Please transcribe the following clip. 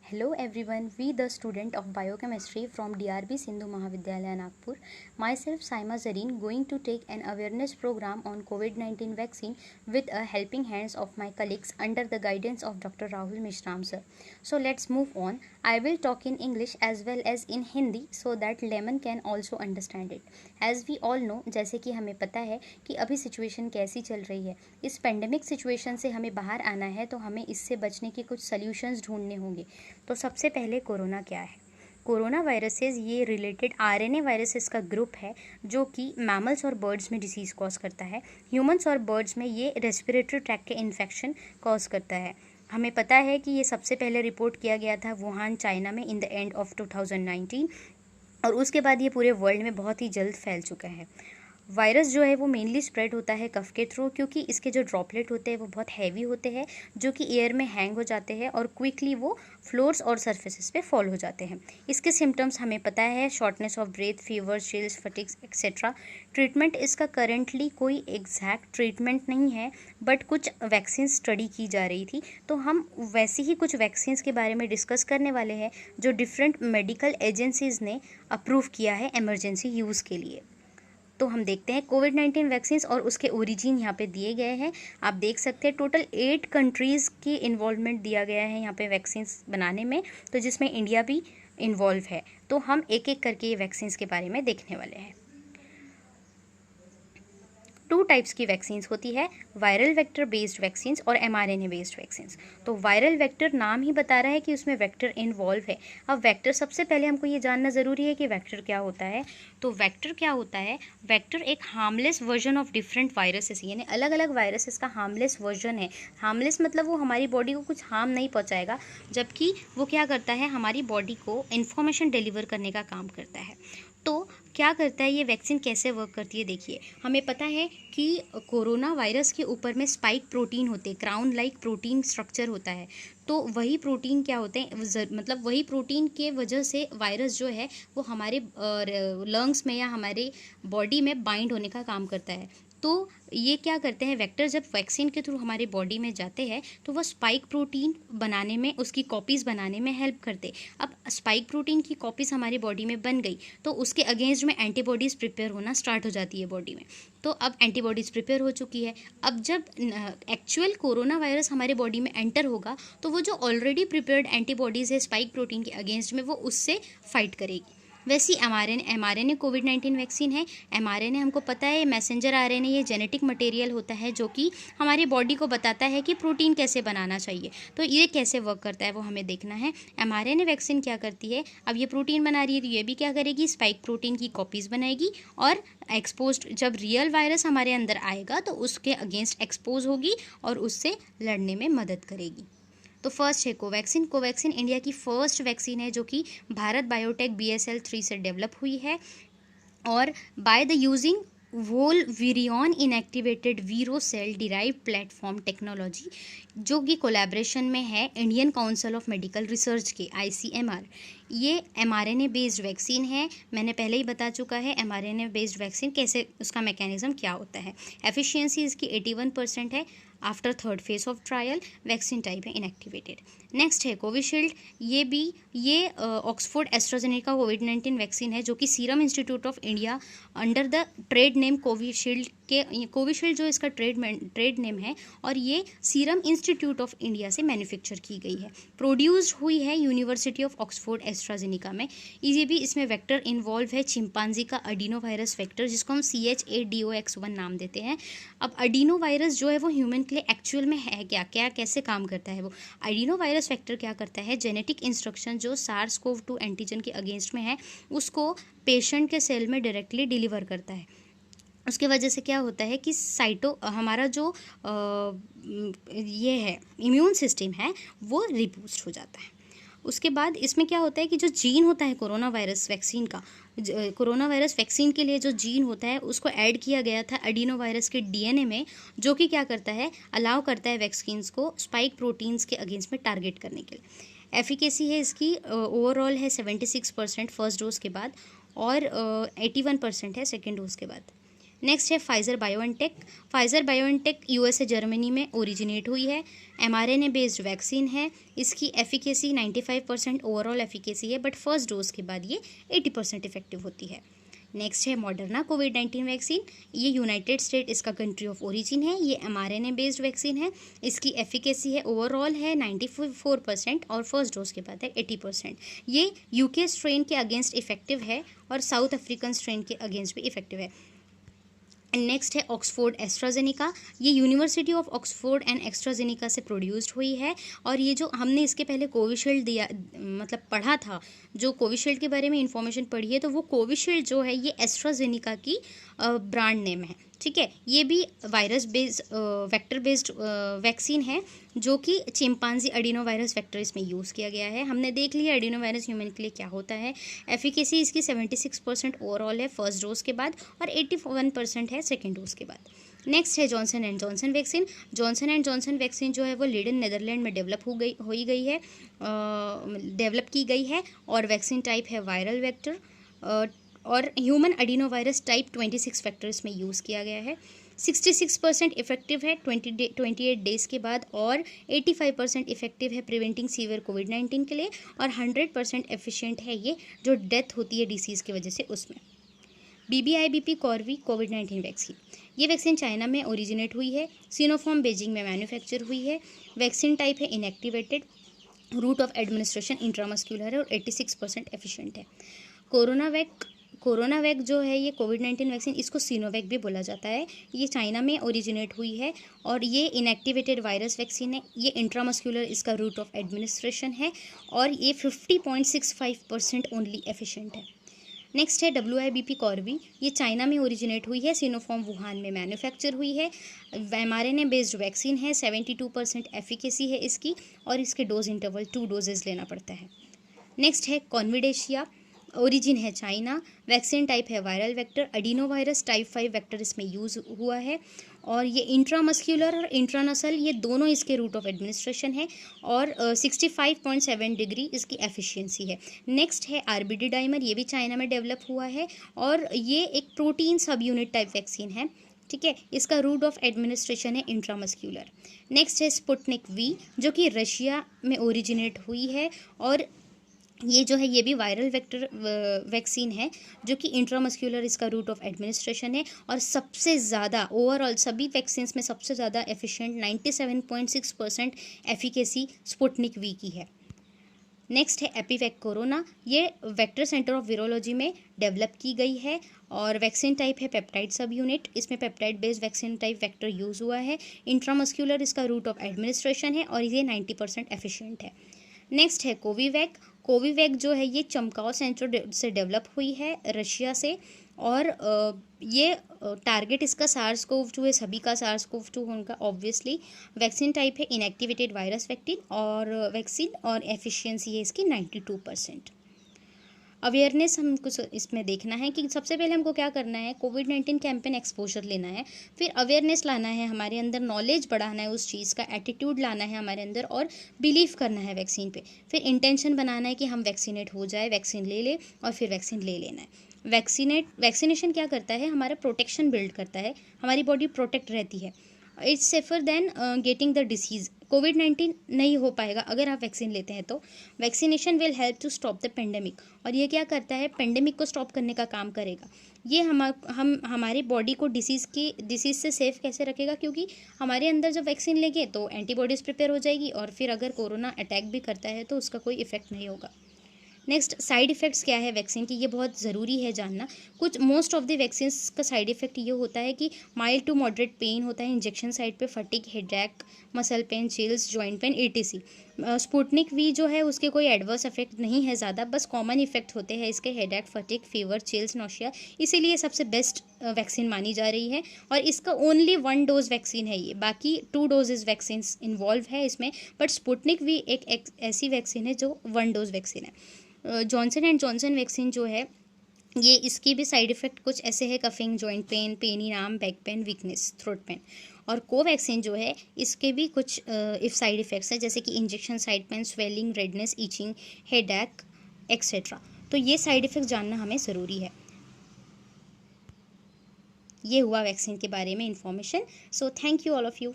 Hello everyone, we the student of biochemistry from DRB Sindhu Mahavidyalaya Nagpur. Myself Saima Zareen going to take an awareness program on COVID-19 vaccine with a helping hands of my colleagues under the guidance of Dr. Rahul Mishram sir. So let's move on. I will talk in English as well as in Hindi so that layman can also understand it. As we all know, जैसे कि हमें पता है कि अभी situation कैसी चल रही है, इस पेंडेमिक सिचुएशन से हमें बाहर आना है तो हमें इससे बचने के कुछ सॉल्यूशंस ढूंढने होंगे। तो सबसे पहले कोरोना क्या है। कोरोना वायरसेस ये रिलेटेड आरएनए वायरसेस का ग्रुप है जो कि मैमल्स और बर्ड्स में डिसीज़ कॉज करता है। ह्यूमंस और बर्ड्स में ये रेस्पिरेटरी ट्रैक के इन्फेक्शन कॉज करता है। हमें पता है कि ये सबसे पहले रिपोर्ट किया गया था वुहान चाइना में इन द एंड ऑफ 2019 और उसके बाद ये पूरे वर्ल्ड में बहुत ही जल्द फैल चुका है। वायरस जो है वो मेनली स्प्रेड होता है कफ के थ्रू, क्योंकि इसके जो ड्रॉपलेट होते हैं वो बहुत हैवी होते हैं जो कि एयर में हैंग हो जाते हैं और क्विकली वो फ्लोर्स और सरफेसेस पे फॉल हो जाते हैं। इसके सिम्टम्स हमें पता है, shortness of breath, fever, chills, fatigues etcetera. Treatment इसका करेंटली कोई एग्जैक्ट ट्रीटमेंट नहीं है, बट कुछ वैक्सीन स्टडी की जा रही थी, तो हम वैसे ही कुछ वैक्सीन्स के बारे में डिस्कस करने वाले हैं जो डिफरेंट मेडिकल एजेंसीज़ ने अप्रूव किया है इमरजेंसी यूज़ के लिए। तो हम देखते हैं कोविड-19 वैक्सीन्स और उसके ओरिजिन यहाँ पे दिए गए हैं। आप देख सकते हैं टोटल 8 कंट्रीज़ की इन्वॉल्वमेंट दिया गया है यहाँ पे वैक्सीन्स बनाने में, तो जिसमें इंडिया भी इन्वॉल्व है। तो हम एक एक करके ये वैक्सीन्स के बारे में देखने वाले हैं। 2 टाइप्स की वैक्सीन्स होती है, वायरल वेक्टर बेस्ड वैक्सीन्स और एमआरएनए बेस्ड वैक्सीन्स। तो वायरल वेक्टर नाम ही बता रहा है कि उसमें वेक्टर इन्वॉल्व है। अब वेक्टर, सबसे पहले हमको ये जानना ज़रूरी है कि वेक्टर क्या होता है। तो वेक्टर क्या होता है, वेक्टर एक harmless version of different viruses, यानी अलग अलग वायरसेस का हार्मलेस वर्जन है। हार्मलेस मतलब वो हमारी बॉडी को कुछ हार्म नहीं पहुँचाएगा, जबकि वो क्या करता है, हमारी बॉडी को इन्फॉर्मेशन डिलीवर करने का काम करता है। तो क्या करता है ये वैक्सीन, कैसे वर्क करती है, देखिए। हमें पता है कि कोरोना वायरस के ऊपर में स्पाइक प्रोटीन होते हैं, क्राउन लाइक प्रोटीन स्ट्रक्चर होता है। तो वही प्रोटीन क्या होते हैं, मतलब वही प्रोटीन के वजह से वायरस जो है वो हमारे लंग्स में या हमारे बॉडी में बाइंड होने का काम करता है। तो ये क्या करते हैं, वेक्टर जब वैक्सीन के थ्रू हमारे बॉडी में जाते हैं तो वो स्पाइक प्रोटीन बनाने में, उसकी कॉपीज़ बनाने में हेल्प करते। अब स्पाइक प्रोटीन की कॉपीज़ हमारी बॉडी में बन गई तो उसके अगेंस्ट में एंटीबॉडीज़ प्रिपेयर होना स्टार्ट हो जाती है बॉडी में। तो अब एंटीबॉडीज़ प्रिपेयर हो चुकी है। अब जब एक्चुअल कोरोना वायरस हमारे बॉडी में एंटर होगा तो वो जो ऑलरेडी प्रिपेयर्ड एंटीबॉडीज़ है स्पाइक प्रोटीन के अगेंस्ट में, वो उससे फाइट करेगी। वैसी एमआरएनए कोविड-19 वैक्सीन है। एमआरएनए हमको पता है मैसेंजर आरएनए, ये जेनेटिक मटेरियल होता है जो कि हमारी बॉडी को बताता है कि प्रोटीन कैसे बनाना चाहिए। तो ये कैसे वर्क करता है वो हमें देखना है। एमआरएनए वैक्सीन क्या करती है, अब ये प्रोटीन बना रही है तो ये भी क्या करेगी, स्पाइक प्रोटीन की कॉपीज़ बनाएगी और एक्सपोज्ड, जब रियल वायरस हमारे अंदर आएगा तो उसके अगेंस्ट एक्सपोज होगी और उससे लड़ने में मदद करेगी। तो फर्स्ट है कोवैक्सीन। कोवैक्सीन इंडिया की फर्स्ट वैक्सीन है जो कि भारत बायोटेक BSL-3 से डेवलप हुई है और बाय द यूजिंग वोल्विरियन इनएक्टिवेटेड वीरो सेल डिराइव्ड प्लेटफॉर्म टेक्नोलॉजी, जो कि कोलैबोरेशन में है Indian council of medical research के ICMR। ये mRNA बेस्ड वैक्सीन है। मैंने पहले ही बता चुका है mRNA बेस्ड वैक्सीन कैसे, उसका मैकेनिज्म क्या होता है। एफिशिएंसी इसकी 81% है। After third phase of trial, vaccine type है इनएक्टिवेटेड। नेक्स्ट है कोविशील्ड। ये ऑक्सफोर्ड एस्ट्राजेनेका कोविड-19 वैक्सीन है जो कि serum institute of India under the trade name Covishield के, कोविशील्ड जो इसका ट्रेड नेम है, और ये सीरम इंस्टीट्यूट ऑफ इंडिया से मैन्युफैक्चर की गई है। प्रोड्यूस्ड हुई है यूनिवर्सिटी ऑफ ऑक्सफोर्ड एस्ट्राजेनेका में। ये भी इसमें वेक्टर इन्वॉल्व है चिंपांजी का अडीनो वायरस वेक्टर, जिसको हम CH8DOX1 नाम देते हैं। अब अडीनो वायरस जो है वो ह्यूमन के लिए एक्चुअल में है क्या, कैसे काम करता है वो। अडीनो वायरस वेक्टर क्या करता है, जेनेटिक इंस्ट्रक्शन जो SARS-CoV-2 एंटीजन के अगेंस्ट में है उसको पेशेंट के सेल में डायरेक्टली डिलीवर करता है। उसके वजह से क्या होता है कि हमारा जो ये है इम्यून सिस्टम है वो रिबूस्ट हो जाता है। उसके बाद इसमें क्या होता है कि जो जीन होता है कोरोना वायरस वैक्सीन का, कोरोना वायरस वैक्सीन के लिए जो जीन होता है उसको ऐड किया गया था एडिनो वायरस के DNA में, जो कि क्या करता है, अलाउ करता है वैक्सीन्स को स्पाइक प्रोटीन्स के अगेंस्ट में टारगेट करने के लिए। एफिकेसी है इसकी ओवरऑल है 76% फर्स्ट डोज के बाद और 81% है सेकेंड डोज के बाद। नेक्स्ट है Pfizer BioNTech. Pfizer BioNTech USA Germany में ओरिजिनेट हुई है। एमआरएनए बेस्ड वैक्सीन है। इसकी एफिकेसी 95% ओवरऑल एफिकेसी है, बट फर्स्ट डोज के बाद ये 80% इफेक्टिव होती है। नेक्स्ट है मॉडर्ना कोविड-19 वैक्सीन। ये यूनाइटेड स्टेट इसका कंट्री ऑफ ओरिजिन है। ये एमआरएनए बेस्ड वैक्सीन है। इसकी एफिकेसी है ओवरऑल है 94% और फर्स्ट डोज के बाद है 80%। ये यूके स्ट्रेन के अगेंस्ट इफेक्टिव है और साउथ अफ्रीकन स्ट्रेन के अगेंस्ट भी इफेक्टिव है। नेक्स्ट है ऑक्सफोर्ड एस्ट्राजेनिका। ये university of Oxford and AstraZeneca से प्रोड्यूस्ड हुई है। और ये जो हमने इसके पहले कोविशील्ड दिया मतलब पढ़ा था, जो कोविशील्ड के बारे में इंफॉर्मेशन पढ़ी है, तो वो कोविशील्ड जो है ये एस्ट्राजेनिका की ब्रांड नेम है। ठीक है, ये भी virus based vector based vaccine है, जो कि चिंपांजी एडिनो वायरस वेक्टर इसमें यूज़ किया गया है। हमने देख लिया एडिनो वायरस ह्यूमन के लिए क्या होता है। एफिकेसी इसकी 76% ओवरऑल है फर्स्ट डोज के बाद और 81% है सेकेंड डोज के बाद। नेक्स्ट है Johnson and Johnson vaccine. Johnson and Johnson vaccine जो है वो लीडन नेदरलैंड में डेवलप की गई है और वैक्सीन टाइप है वायरल वेक्टर और human adeno virus type 26 vector इसमें यूज़ किया गया है। 66% इफेक्टिव है 28 डेज़ के बाद और 85% इफेक्टिव है प्रिवेंटिंग सीवियर कोविड-19 के लिए और 100% एफिशिएंट है ये जो डेथ होती है डिसीज़ की वजह से उसमें। BBIBP CorV Covid vaccine. ये वैक्सीन चाइना में ओरिजिनेट हुई है। सिनोफार्म बीजिंग में मैन्युफैक्चर हुई है। वैक्सीन टाइप है inactivated. Route of administration intramuscular है और 86% एफिशिएंट है। कोरोनावैक जो है ये कोविड-19 वैक्सीन, इसको सिनोवैक भी बोला जाता है। ये चाइना में ओरिजिनेट हुई है और ये इनएक्टिवेटेड वायरस वैक्सीन है। ये इंट्रामस्क्यूलर इसका रूट ऑफ एडमिनिस्ट्रेशन है और ये 50.65% ओनली एफिशिएंट है। नेक्स्ट है WIBP कॉर्वी। ये चाइना में ओरिजिनेट हुई है। सिनोफार्म वुहान में मैन्युफैक्चर हुई है। mRNA बेस्ड वैक्सीन है। 72% एफिकेसी है इसकी और इसके डोज इंटरवल 2 डोजेज लेना पड़ता है। नेक्स्ट है कॉन्विडेशिया। ओरिजिन है चाइना। वैक्सीन टाइप है viral vector. Adeno virus type 5 vector इसमें यूज़ हुआ है और ये इंट्रामस्क्यूलर और इंट्रानसल ये दोनों इसके रूट ऑफ एडमिनिस्ट्रेशन है और 65.7 डिग्री इसकी एफिशिएंसी है। नेक्स्ट है RBD डाइमर। ये भी चाइना में डेवलप हुआ है और ये एक प्रोटीन सब यूनिट टाइप वैक्सीन है। ठीक है, इसका रूट ऑफ एडमिनिस्ट्रेशन है इंट्रामस्क्यूलर। नेक्स्ट है स्पुटनिक V, जो कि रशिया में ओरिजिनेट हुई है और ये जो है ये भी वायरल वेक्टर वैक्सीन है, जो कि इंट्रामस्क्यूलर इसका रूट ऑफ एडमिनिस्ट्रेशन है और सबसे ज़्यादा ओवरऑल सभी वैक्सीन्स में सबसे ज़्यादा एफिशिएंट 97.6% एफिकेसी स्पुटनिक V की है। नेक्स्ट है एपीवैक कोरोना। ये वेक्टर सेंटर ऑफ वीरोलॉजी में डेवलप की गई है और वैक्सीन टाइप है पेप्टाइड सब यूनिट। इसमें peptide based vaccine type vector use हुआ है। इंट्रामस्क्यूलर इसका रूट ऑफ एडमिनिस्ट्रेशन है और ये 90% एफिशिएंट है। नेक्स्ट है कोविवैक जो है ये चमकाओ सेंटर से डेवलप हुई है रशिया से और ये टारगेट इसका SARS-CoV-2 है, सभी का SARS-CoV-2 होगा ऑब्वियसली। वैक्सीन टाइप है इनएक्टिवेटेड वायरस वैक्सीन और एफिशिएंसी है इसकी 92%। अवेयरनेस हमको इसमें देखना है कि सबसे पहले हमको क्या करना है, कोविड-19 कैंपेन एक्सपोजर लेना है, फिर अवेयरनेस लाना है, हमारे अंदर नॉलेज बढ़ाना है, उस चीज़ का एटीट्यूड लाना है हमारे अंदर और बिलीव करना है वैक्सीन पे, फिर इंटेंशन बनाना है कि हम वैक्सीनेट हो जाए, वैक्सीन ले ले और फिर वैक्सीन ले लेना है। वैक्सीनेशन क्या करता है, हमारा प्रोटेक्शन बिल्ड करता है, हमारी बॉडी प्रोटेक्ट रहती है। It's safer than getting the disease. कोविड-19 नहीं हो पाएगा अगर आप वैक्सीन लेते हैं तो। Vaccination will help to stop the pandemic. और ये क्या करता है, पेंडेमिक को स्टॉप करने का काम करेगा। ये हमारी बॉडी को डिसीज़ से सेफ कैसे रखेगा, क्योंकि हमारे अंदर जब वैक्सीन लेंगे तो एंटीबॉडीज़ प्रिपेयर हो जाएगी और फिर अगर कोरोना अटैक भी करता है तो उसका कोई इफेक्ट नहीं होगा। नेक्स्ट, साइड इफ़ेक्ट्स क्या है वैक्सीन की, ये बहुत ज़रूरी है जानना। मोस्ट ऑफ द वैक्सीन्स का साइड इफ़ेक्ट ये होता है कि माइल्ड टू मॉडरेट पेन होता है इंजेक्शन साइट पे, fatigue, headache, muscle pain, chills, joint pain, etc। Sputnik V जो है उसके कोई एडवर्स इफेक्ट नहीं है ज़्यादा, बस कॉमन इफेक्ट होते हैं इसके, headache, fatigue, fever, chills, nausea, इसीलिए सबसे बेस्ट वैक्सीन मानी जा रही है। और इसका ओनली 1 डोज वैक्सीन है ये, बाकी 2 डोजेज वैक्सीन इन्वॉल्व है इसमें, बट स्पुटनिक V एक ऐसी वैक्सीन है जो 1 डोज वैक्सीन है। जॉनसन एंड जॉनसन वैक्सीन जो है ये इसकी भी साइड इफ़ेक्ट कुछ ऐसे है, coughing, joint pain, pain in arm, back pain, weakness, throat pen. और कोवैक्सीन जो है इसके भी कुछ साइड इफ़ेक्ट्स हैं, जैसे कि injection side pain, swelling, redness, itching, headache, etcetera. तो ये साइड इफ़ेक्ट्स जानना हमें ज़रूरी है। ये हुआ वैक्सीन के बारे में information. So thank you all of you.